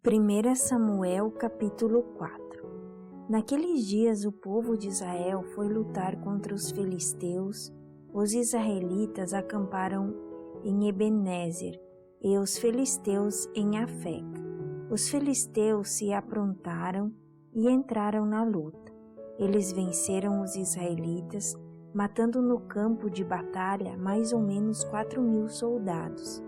1 Samuel capítulo 4. Naqueles dias o povo de Israel foi lutar contra os filisteus. Os israelitas acamparam em Ebenezer e os filisteus em Afeca. Os filisteus se aprontaram e entraram na luta. Eles venceram os israelitas, matando no campo de batalha mais ou menos 4.000 soldados.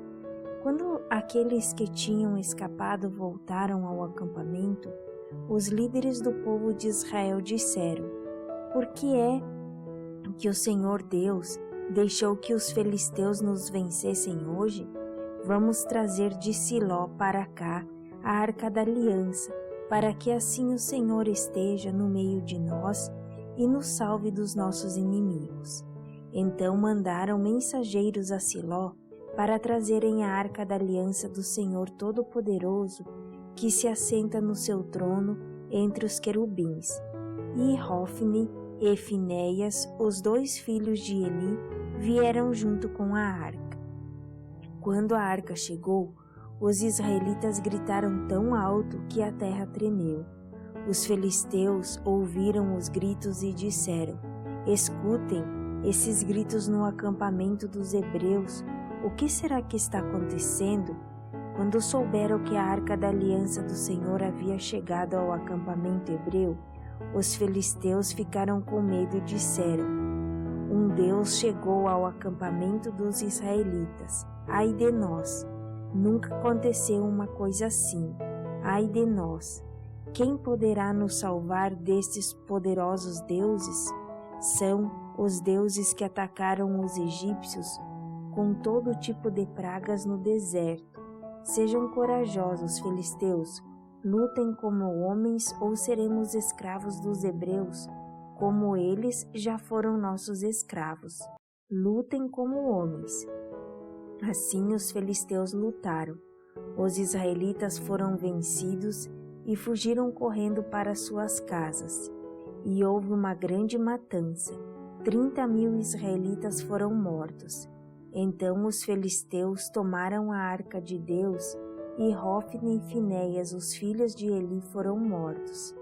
Quando aqueles que tinham escapado voltaram ao acampamento, os líderes do povo de Israel disseram: Por que é que o Senhor Deus deixou que os filisteus nos vencessem hoje? Vamos trazer de Siló para cá a Arca da Aliança, para que assim o Senhor esteja no meio de nós e nos salve dos nossos inimigos. Então mandaram mensageiros a Siló para trazerem a Arca da Aliança do Senhor Todo-Poderoso, que se assenta no seu trono entre os querubins. E Hofni e Finéias, os 2 filhos de Eli, vieram junto com a arca. Quando a arca chegou, os israelitas gritaram tão alto que a terra tremeu. Os filisteus ouviram os gritos e disseram: Escutem esses gritos no acampamento dos hebreus. O que será que está acontecendo? Quando souberam que a Arca da Aliança do Senhor havia chegado ao acampamento hebreu, os filisteus ficaram com medo e disseram: Um Deus chegou ao acampamento dos israelitas. Ai de nós! Nunca aconteceu uma coisa assim. Ai de nós! Quem poderá nos salvar destes poderosos deuses? São os deuses que atacaram os egípcios com todo tipo de pragas no deserto. Sejam corajosos, filisteus, lutem como homens ou seremos escravos dos hebreus, como eles já foram nossos escravos. Lutem como homens. Assim os filisteus lutaram. Os israelitas foram vencidos e fugiram correndo para suas casas. E houve uma grande matança. 30.000 israelitas foram mortos. Então os filisteus tomaram a arca de Deus e Hofni e Finéias, os filhos de Eli, foram mortos.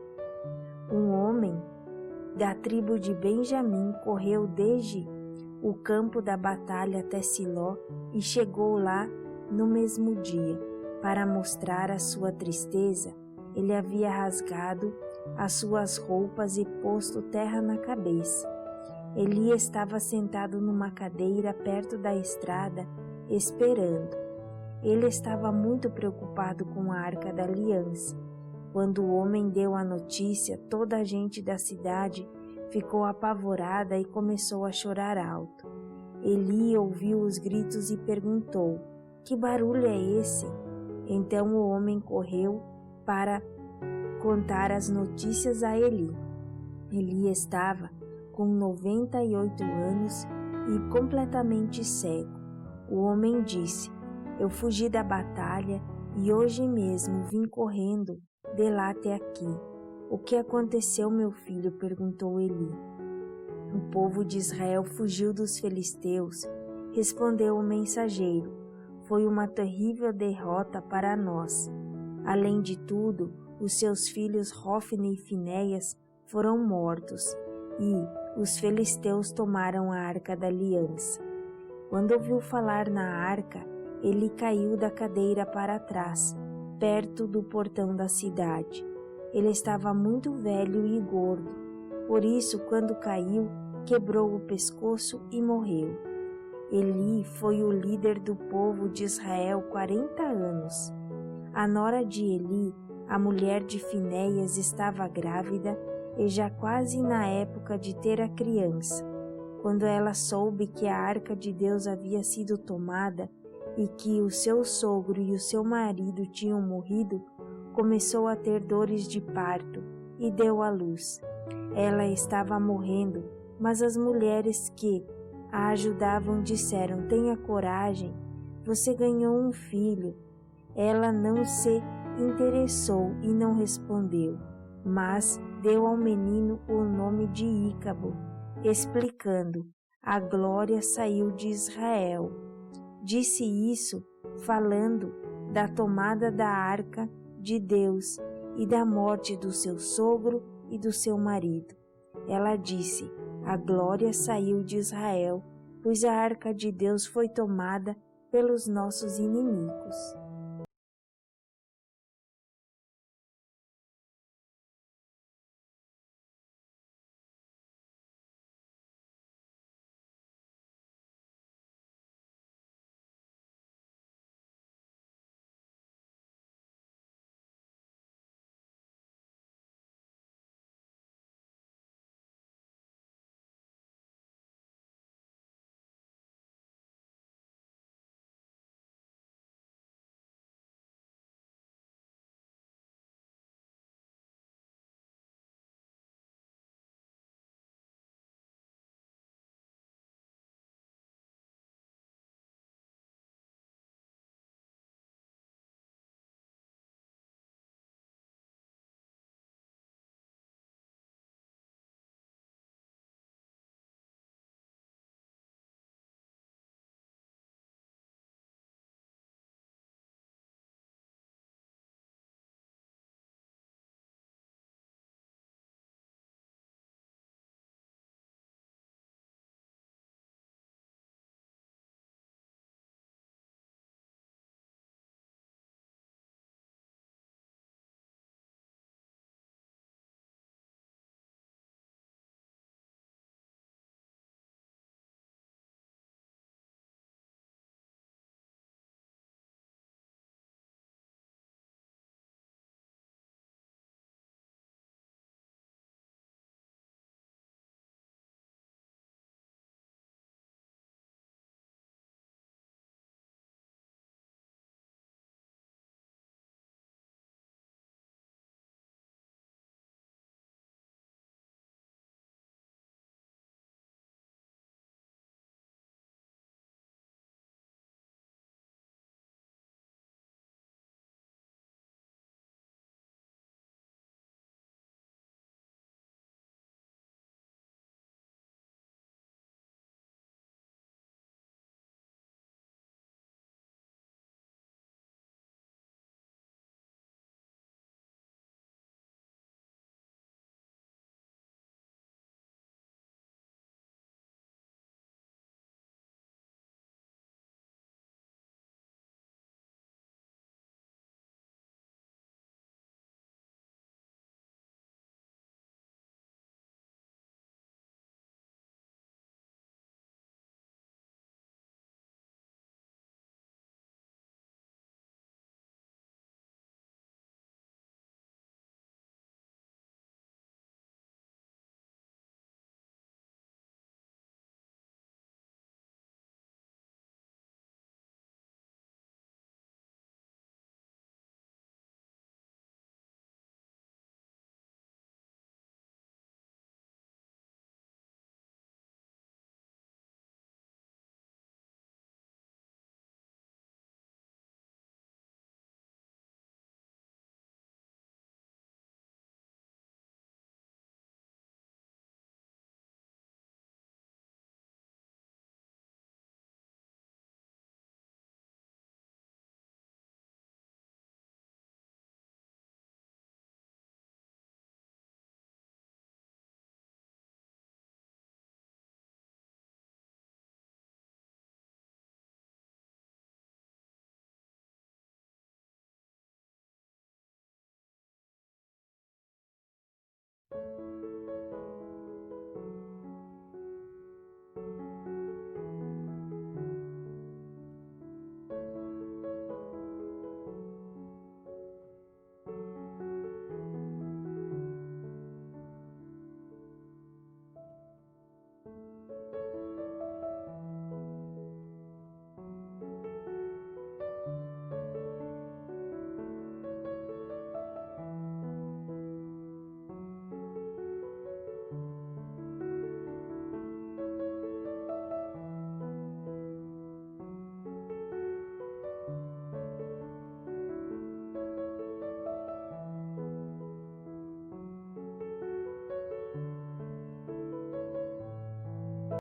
Um homem da tribo de Benjamim correu desde o campo da batalha até Siló e chegou lá no mesmo dia. Para mostrar a sua tristeza, ele havia rasgado as suas roupas e posto terra na cabeça. Eli estava sentado numa cadeira perto da estrada, esperando. Ele estava muito preocupado com a Arca da Aliança. Quando o homem deu a notícia, toda a gente da cidade ficou apavorada e começou a chorar alto. Eli ouviu os gritos e perguntou: Que barulho é esse? Então o homem correu para contar as notícias a Eli. Eli estava com 98 anos e completamente cego. O homem disse: Eu fugi da batalha e hoje mesmo vim correndo de lá até aqui. O que aconteceu, meu filho? Perguntou Eli. O povo de Israel fugiu dos filisteus, respondeu o mensageiro. Foi uma terrível derrota para nós. Além de tudo, os seus filhos Hofni e Finéias foram mortos e os filisteus tomaram a Arca da Aliança. Quando ouviu falar na arca, ele caiu da cadeira para trás, perto do portão da cidade. Ele estava muito velho e gordo, por isso, quando caiu, quebrou o pescoço e morreu. Eli foi o líder do povo de Israel 40 anos. A nora de Eli, a mulher de Finéias, estava grávida e já quase na época de ter a criança. Quando ela soube que a arca de Deus havia sido tomada e que o seu sogro e o seu marido tinham morrido, começou a ter dores de parto e deu à luz. Ela estava morrendo, mas as mulheres que a ajudavam disseram: Tenha coragem, você ganhou um filho. Ela não se interessou e não respondeu, mas deu ao menino o nome de Ícabo, explicando: a glória saiu de Israel. Disse isso falando da tomada da arca de Deus e da morte do seu sogro e do seu marido. Ela disse: a glória saiu de Israel, pois a arca de Deus foi tomada pelos nossos inimigos.